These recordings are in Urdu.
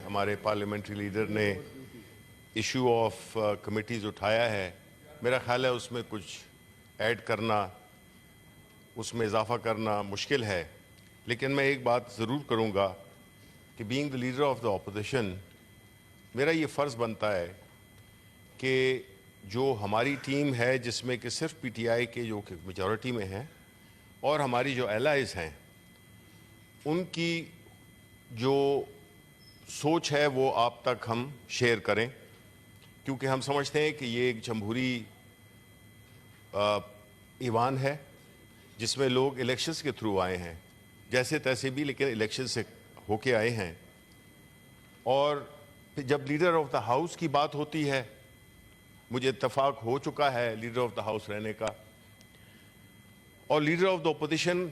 ہمارے پارلیمنٹری لیڈر نے ایشو آف کمیٹیز اٹھایا ہے، میرا خیال ہے اس میں کچھ ایڈ کرنا، اس میں اضافہ کرنا مشکل ہے، لیکن میں ایک بات ضرور کروں گا کہ being the leader of the opposition میرا یہ فرض بنتا ہے کہ جو ہماری ٹیم ہے جس میں کہ صرف پی ٹی آئی کے جو کہ میجورٹی میں ہیں اور ہماری جو الائز ہیں ان کی جو سوچ ہے وہ آپ تک ہم شیئر کریں، کیونکہ ہم سمجھتے ہیں کہ یہ ایک جمہوری ایوان ہے جس میں لوگ الیکشنز کے تھرو آئے ہیں، جیسے تیسے بھی لیکن الیکشن سے ہو کے آئے ہیں، اور جب لیڈر آف دا ہاؤس کی بات ہوتی ہے مجھے اتفاق ہو چکا ہے لیڈر آف دا ہاؤس رہنے کا، اور لیڈر آف دا اپوزیشن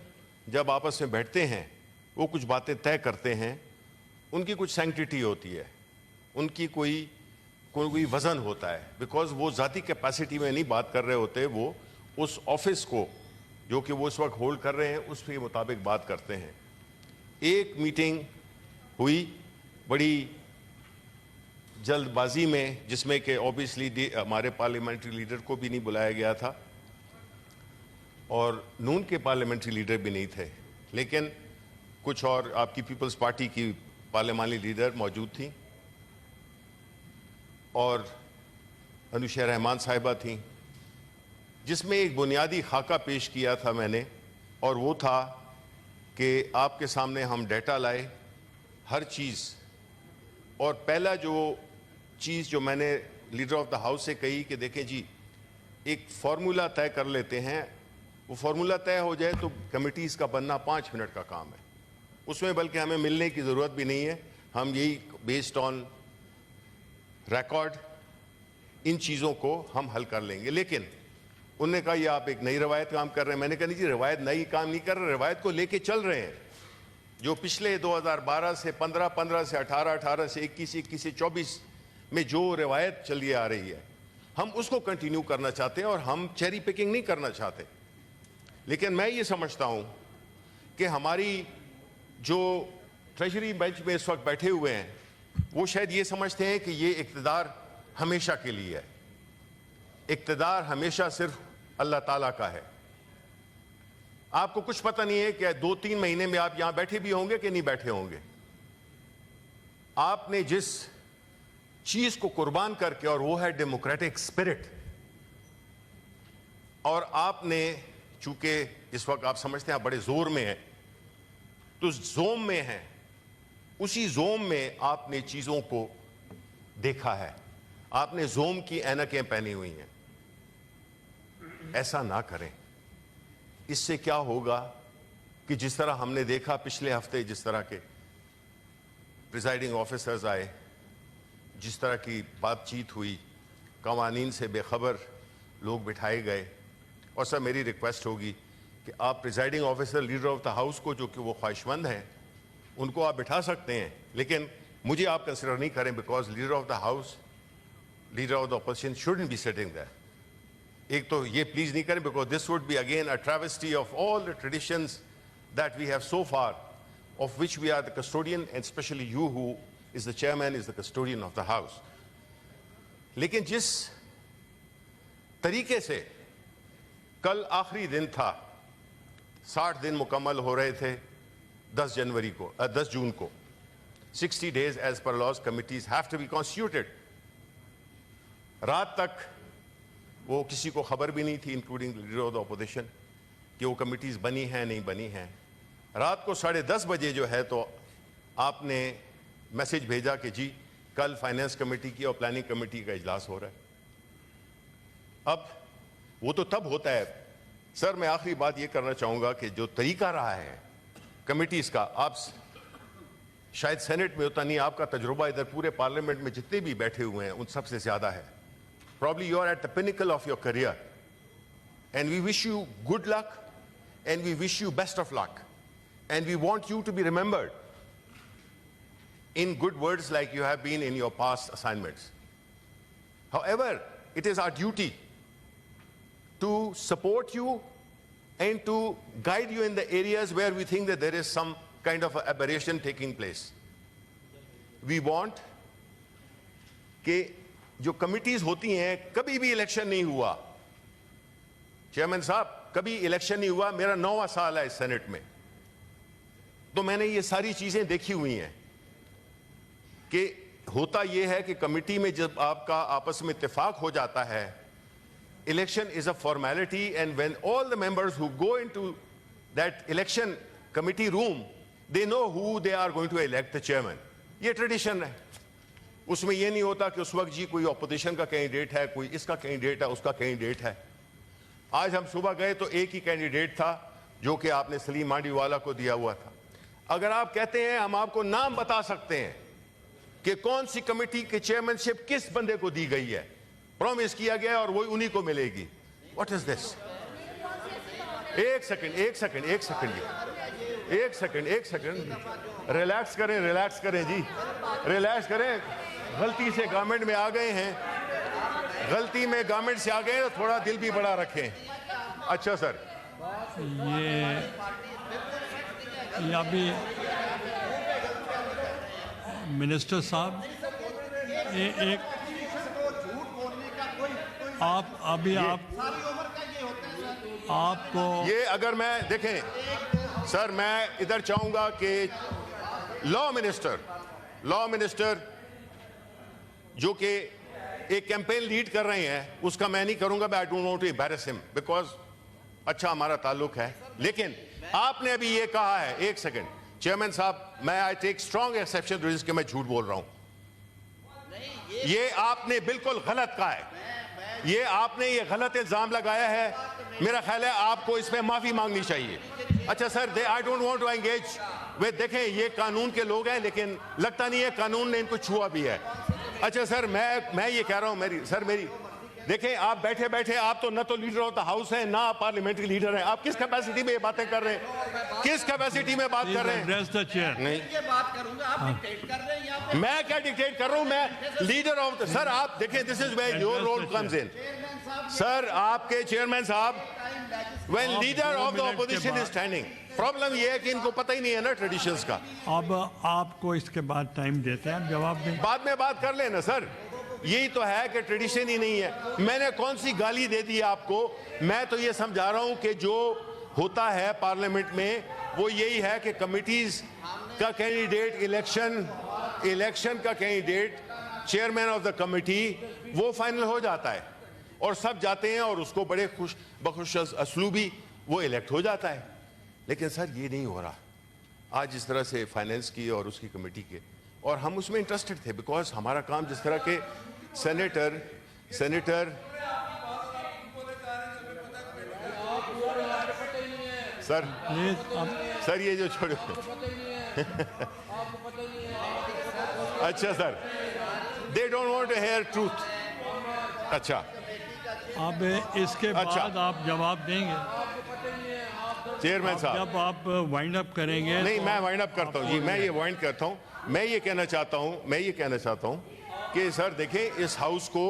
جب آپس میں بیٹھتے ہیں وہ کچھ باتیں طے کرتے ہیں، ان کی کچھ سینکٹیٹی ہوتی ہے، ان کی کوئی وزن ہوتا ہے، بیکاز وہ ذاتی کیپیسٹی میں نہیں بات کر رہے ہوتے، وہ اس آفس کو جو کہ وہ اس وقت ہولڈ کر رہے ہیں اس کے مطابق بات کرتے ہیں۔ ایک میٹنگ ہوئی بڑی جلد بازی میں جس میں کہ اوبیسلی ہمارے پارلیمنٹری لیڈر کو بھی نہیں بلایا گیا تھا اور نون کے پارلیمنٹری لیڈر بھی نہیں تھے، لیکن کچھ اور آپ کی پیپلز پارٹی کی پارلیمانی لیڈر موجود تھیں اور انوشا رحمان صاحبہ تھیں، جس میں ایک بنیادی خاکہ پیش کیا تھا میں نے، اور وہ تھا کہ آپ کے سامنے ہم ڈیٹا لائے ہر چیز، اور پہلا جو چیز جو میں نے لیڈر آف دا ہاؤس سے کہی کہ دیکھیں جی ایک فارمولا طے کر لیتے ہیں، وہ فارمولا طے ہو جائے تو کمیٹیز کا بننا 5 منٹ کا کام ہے، اس میں بلکہ ہمیں ملنے کی ضرورت بھی نہیں ہے، ہم یہی بیسڈ آن ریکارڈ ان چیزوں کو ہم حل کر لیں گے۔ لیکن انہوں نے کہا یہ آپ ایک نئی روایت کام کر رہے ہیں، میں نے کہا نہیں جی روایت نئی کام نہیں کر رہے، روایت کو لے کے چل رہے ہیں، جو پچھلے 2012 سے 15، 15 سے 18، 18 سے 21، 21 سے 24 میں جو روایت چلی آ رہی ہے ہم اس کو کنٹینیو کرنا چاہتے ہیں، اور ہم چیری پکنگ نہیں کرنا چاہتے۔ لیکن میں یہ سمجھتا ہوں کہ ہماری جو ٹریجری بینچ میں اس وقت بیٹھے ہوئے ہیں وہ شاید یہ سمجھتے ہیں کہ یہ اقتدار ہمیشہ کے لیے ہے، اقتدار ہمیشہ صرف اللہ تعالیٰ کا ہے۔ آپ کو کچھ پتہ نہیں ہے کہ 2-3 مہینے میں آپ یہاں بیٹھے بھی ہوں گے کہ نہیں بیٹھے ہوں گے۔ آپ نے جس چیز کو قربان کر کے، اور وہ ہے ڈیموکریٹک سپرٹ، اور آپ نے چونکہ اس وقت آپ سمجھتے ہیں آپ بڑے زور میں ہیں تو زوم میں ہیں، اسی زوم میں آپ نے چیزوں کو دیکھا ہے، آپ نے زوم کی اینکیں پہنی ہوئی ہیں، ایسا نہ کریں۔ اس سے کیا ہوگا کہ جس طرح ہم نے دیکھا پچھلے ہفتے جس طرح کے پریزائڈنگ آفیسرز آئے، جس طرح کی بات چیت ہوئی، قوانین سے بے خبر لوگ بٹھائے گئے، اور سر میری ریکویسٹ ہوگی کہ آپ presiding officer leader of the house کو جو کہ وہ خواہش مند ہیں ان کو آپ بٹھا سکتے ہیں، لیکن مجھے آپ کنسیڈر نہیں کریں، because leader of the house, leader of the opposition shouldn't be sitting there. ایک تو یہ پلیز نہیں کریں، because this would be again a travesty of all the traditions that we have so far, of which we are the custodian, and especially you who is the chairman is the custodian of the house. لیکن جس طریقے سے کل آخری دن تھا، 60 دن مکمل ہو رہے تھے 10 جون کو، 60 days as per laws committees have to be constituted۔ رات تک وہ کسی کو خبر بھی نہیں تھی including leader of the opposition کہ وہ کمیٹیز بنی ہیں نہیں بنی ہیں۔ رات کو 10:30 بجے جو ہے تو آپ نے میسج بھیجا کہ جی کل فائنانس کمیٹی کی اور پلاننگ کمیٹی کا اجلاس ہو رہا ہے۔ اب وہ تو تب ہوتا ہے سر، میں آخری بات یہ کرنا چاہوں گا کہ جو طریقہ رہا ہے کمیٹیز کا، آپ شاید سینٹ میں ہوتا نہیں، آپ کا تجربہ ادھر پورے پارلیمنٹ میں جتنے بھی بیٹھے ہوئے ہیں ان سب سے زیادہ ہے۔ Probably you are at the pinnacle of your career, and we wish you good luck, and we wish you best of luck, and we want you to be remembered in good words like you have been in your past assignments. However, it is our duty to support you and to guide you in the areas where we think that there is some kind of aberration taking place. We want کہ جو کمیٹیز ہوتی ہیں کبھی بھی الیکشن نہیں ہوا چیئرمین صاحب کبھی الیکشن نہیں ہوا میرا 9واں سال ہے اس سینٹ میں تو میں نے یہ ساری چیزیں دیکھی ہوئی ہیں کہ ہوتا یہ ہے کہ کمیٹی میں جب آپ کا آپس میں اتفاق ہو جاتا ہے election is a formality and when all the members who go into that election committee room they know who they are going to elect the chairman یہ ٹریڈیشن ہے اس میں یہ نہیں ہوتا کہ اس وقت جی کوئی اپوزیشن کا کینڈیڈیٹ ہے کوئی اس کا کینڈیڈیٹ ہے اس کا کینڈیڈیٹ ہے آج ہم صبح گئے تو ایک ہی کینڈیڈیٹ تھا جو کہ آپ نے سلیم مانڈی والا کو دیا ہوا تھا اگر آپ کہتے ہیں ہم آپ کو نام بتا سکتے ہیں کہ کون سی کمیٹی کی چیئرمین شپ کس بندے کو دی گئی ہے پرومس کیا گیا ہے اور وہی انہی کو ملے گی واٹ از دس ایک سیکنڈ ریلیکس کریں جی ریلیکس کریں غلطی سے گورنمنٹ میں آ گئے ہیں غلطی میں گورنمنٹ سے آ گئے تو تھوڑا دل بھی بڑا رکھیں اچھا سر یہ ابھی منسٹر صاحب ایک آپ کو یہ اگر میں دیکھیں سر میں ادھر چاہوں گا کہ لا منسٹر جو کہ ایک کیمپین لیڈ کر رہے ہیں اس کا میں نہیں کروں گا I don't want to embarrass him because اچھا ہمارا تعلق ہے لیکن آپ نے ابھی یہ کہا ہے ایک سیکنڈ چیئرمین صاحب میں I take strong exception to this کہ میں جھوٹ بول رہا ہوں یہ آپ نے بالکل غلط کہا ہے یہ آپ نے یہ غلط الزام لگایا ہے میرا خیال ہے آپ کو اس پہ معافی مانگنی چاہیے اچھا سر I don't want to engage دیکھیں یہ قانون کے لوگ ہیں لیکن لگتا نہیں ہے قانون نے ان کو چھوا بھی ہے اچھا سر میں یہ کہہ رہا ہوں میری دیکھیں آپ بیٹھے آپ تو نہ تو لیڈر آف دا ہاؤس ہیں نہ آپ پارلیمنٹری لیڈر ہیں آپ کس کیپیسٹی میں یہ باتیں کر رہے ہیں کس کیپیسٹی میں بات کر رہے ہیں میں کیا ڈکٹیٹ کر رہا ہوں میں لیڈر آف سر آپ دیکھیں this is where your role comes in sir آپ کے چیئرمین صاحب when leader of the opposition is standing problem یہ ہے کہ ان کو پتہ ہی نہیں ہے نا ٹریڈیشنز کا اب آپ کو اس کے بعد ٹائم دیتے ہیں جواب دیں بعد میں بات کر لینا سر یہی تو ہے کہ ٹریڈیشن ہی نہیں ہے میں نے کون سی گالی دے دی آپ کو میں تو یہ سمجھا رہا ہوں کہ جو ہوتا ہے پارلیمنٹ میں وہ یہی ہے کہ کمیٹیز کا کینڈیڈیٹ الیکشن کا candidate chairman of the committee وہ فائنل ہو جاتا ہے اور سب جاتے ہیں اور اس کو بڑے بخوش اسلوبی وہ الیکٹ ہو جاتا ہے لیکن سر یہ نہیں ہو رہا آج جس طرح سے فائنینس کی اور اس کی کمیٹی کے اور ہم اس میں انٹرسٹڈ تھے بیکاز ہمارا کام جس طرح کے سینیٹر سر یہ جو چھوڑے اچھا سر they don't want to hear truth اچھا اب اس کے بعد آپ جواب دیں گے چیئرمین صاحب جب آپ وائنڈ اپ کریں گے نہیں میں وائنڈ اپ کرتا ہوں جی میں یہ وائنڈ کرتا ہوں میں یہ کہنا چاہتا ہوں کہ سر دیکھیں اس ہاؤس کو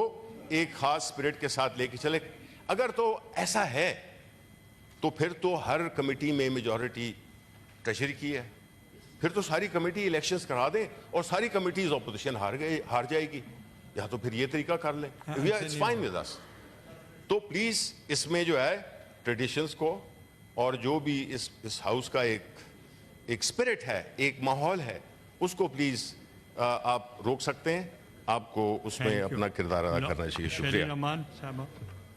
ایک خاص سپرٹ کے ساتھ لے کے چلے اگر تو ایسا ہے تو پھر تو ہر کمیٹی میں میجورٹی ٹریشری کی ہے پھر تو ساری کمیٹی الیکشنز کرا دیں اور ساری کمیٹیز اپوزیشن ہار جائے گی یا تو پھر یہ طریقہ کر لیں اٹس فائن ود اس تو پلیز اس میں جو ہے ٹریڈیشنز کو اور جو بھی اس ہاؤس کا ایک سپرٹ ہے ایک ماحول ہے اس کو پلیز آپ روک سکتے ہیں آپ کو اس میں اپنا کردار ادا کرنا چاہیے شکریہ